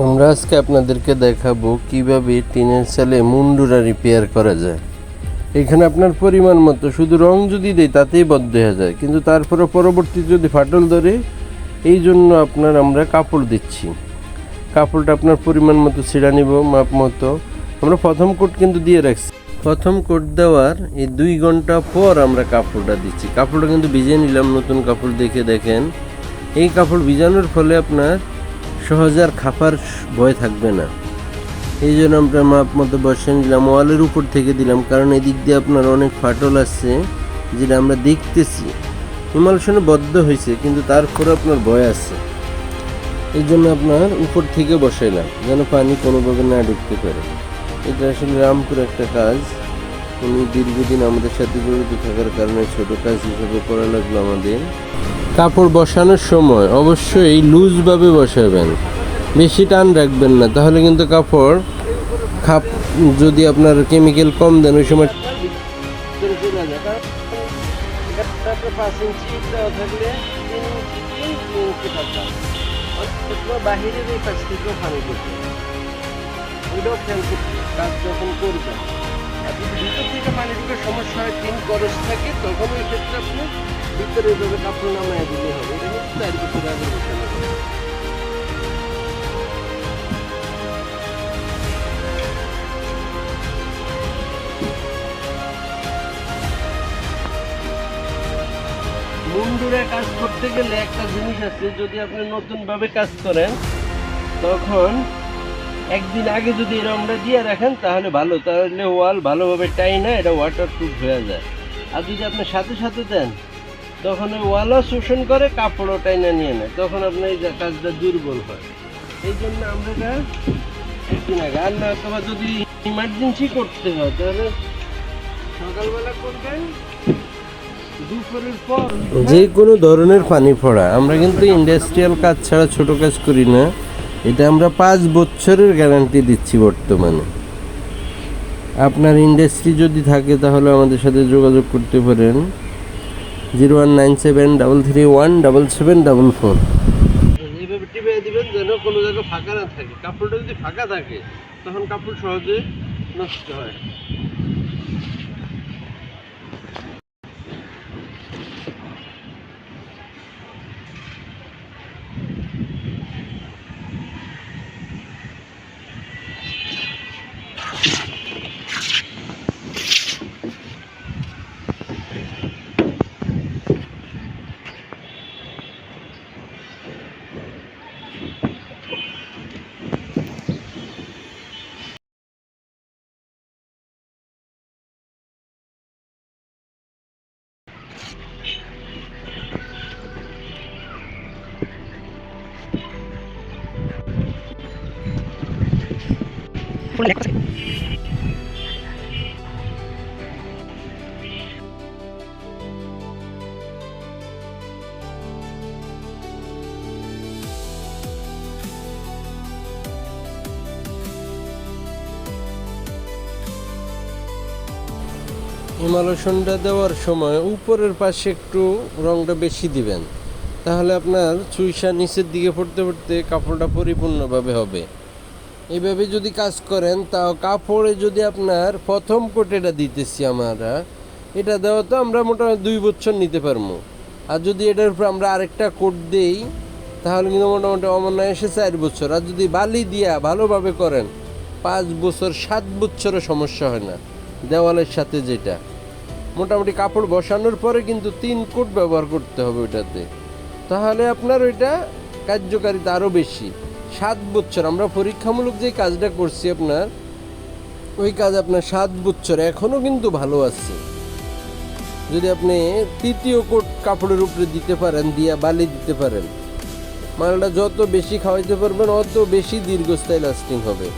আমরা আজকে আপনাদেরকে দেখাবো কিভাবে টিনের চালে মুন্ডুরা রিপেয়ার করা যায়। এখানে আপনার পরিমাণ মতো শুধু রং যদি দেয় তাতেই বদ্ধ হয়ে যায়, কিন্তু তারপরে পরবর্তী যদি ফাটল ধরে, এই জন্য আমরা কাপড় দিচ্ছি। কাপড়টা আপনার পরিমাণ মতো ছিঁড়া নিব, মাপ মতো। আমরা প্রথম কোট কিন্তু দিয়ে রাখছি। প্রথম কোট দেওয়ার এই 2 ঘন্টা পর আমরা কাপড়টা দিচ্ছি। কাপড়টা কিন্তু ভিজিয়ে নিলাম, নতুন কাপড় দেখে দেখেন। এই কাপড় ভিজানোর ফলে আপনার সহজে আর খাপার ভয় থাকবে না। এই জন্য আমরা মাপ মতো বসিয়ে নিলাম, ওয়ালের উপর থেকে দিলাম, কারণ এদিক দিয়ে আপনার অনেক ফাটল আছে যেটা আমরা দেখতেছি। ইমালশনে বদ্ধ হয়েছে, কিন্তু তারপরে আপনার ভয় আছে। এই জন্য আপনার উপর থেকে বসাইলাম যেন পানি কোনোভাবে না ঢুকতে পারে। এটা আসলে রামপুর একটা কাজ। উনি দীর্ঘদিন আমাদের সাথে জড়িত থাকার কারণে ছোট কাজ হিসেবে করা লাগলো আমাদের। কাপড় বসানোর সময় অবশ্যই লুজভাবে বসাবেন, বেশি টান রাখবেন না, তাহলে কিন্তু কাপড় যদি আপনার কেমিক্যাল কম দেন ওই সময় বাহিরের এই কাজ থেকেও পানি করতে ওইটাও খেয়াল করতে কাজ যখন করবেন। আর যদি ভিতর থেকে পানি ঢুকে সমস্যা হয়, টিন খরচ থাকে, তখন ওই ক্ষেত্রে আপনি ভিতরে এভাবে কাপড় নামায় দিলে হবে। এটা কিন্তু 4 বছর আগে বসানো হবে। মুন্ডুরে কাজ করতে গেলে একটা জিনিস আছে, যদি আপনি নতুনভাবে কাজ করেন তখন একদিন আগে যদি রংটা দিয়ে রাখেন তাহলে ভালো, তাহলে ওয়াল ভালোভাবে টাইনা এটা ওয়াটার প্রুফ হয়ে যায়। আর যদি আপনি সাথে সাথে দেন তখন ওই ওয়ালও শোষণ করে, কাপড়ও টাইনা নিয়ে নেয়, তখন আপনার এই কাজটা দুর্বল হয়। এই জন্য আমরা একদিন আগে, আর না অথবা যদি ইমার্জেন্সি করতে হয় তাহলে সকালবেলা করবেন, দুপুরের পর। যে কোনো ধরনের পানি পড়া, আমরা কিন্তু ইন্ডাস্ট্রিয়াল কাজ ছাড়া ছোট কাজ করি না। এটা আমরা 5 বছরের গ্যারান্টি দিচ্ছি বর্তমানে। আপনার ইন্ডাস্ট্রি যদি থাকে তাহলে আমাদের সাথে যোগাযোগ করতে পারেন 019733177744। এইভাবে টিপে দিবেন যেন কোনো জায়গায় ফাঁকা না থাকে। কাপড়টা যদি ফাঁকা থাকে তখন কাপড় সহজে নষ্ট হয়। ইমালশনটা দেওয়ার সময় উপরের পাশে একটু রংটা বেশি দিবেন, তাহলে আপনার চুইসা নিচের দিকে পড়তে পড়তে কাপড়টা পরিপূর্ণভাবে হবে। এইভাবে যদি কাজ করেন তাও কাপড়ে যদি আপনার প্রথম কোট এটা দিতেছি আমরা, এটা দেওয়া তো আমরা মোটামুটি 2 বছর নিতে পারবো। আর যদি এটার উপর আমরা আরেকটা কোট দিই তাহলে কিন্তু মোটামুটি অনায়াসে 4 বছর। আর যদি বালি দিয়া ভালোভাবে করেন 5 বছর 7 বছরও সমস্যা হয় না। দেওয়ালের সাথে যেটা মোটামুটি কাপড় বসানোর পরে কিন্তু 3 কোট ব্যবহার করতে হবে ওইটাতে, তাহলে আপনার ওইটা কার্যকারিতা আরও বেশি। 7 বছর আমরা পরীক্ষামূলক যে কাজটা করছি আপনার, ওই কাজ আপনার 7 বছর এখনও কিন্তু ভালো আছে। যদি আপনি 3য় কোট কাপড়ের উপরে দিতে পারেন, দিয়া বালি দিতে পারেন, মালটা যত বেশি খাওয়াইতে পারবেন অত বেশি দীর্ঘস্থায়ী লাস্টিং হবে।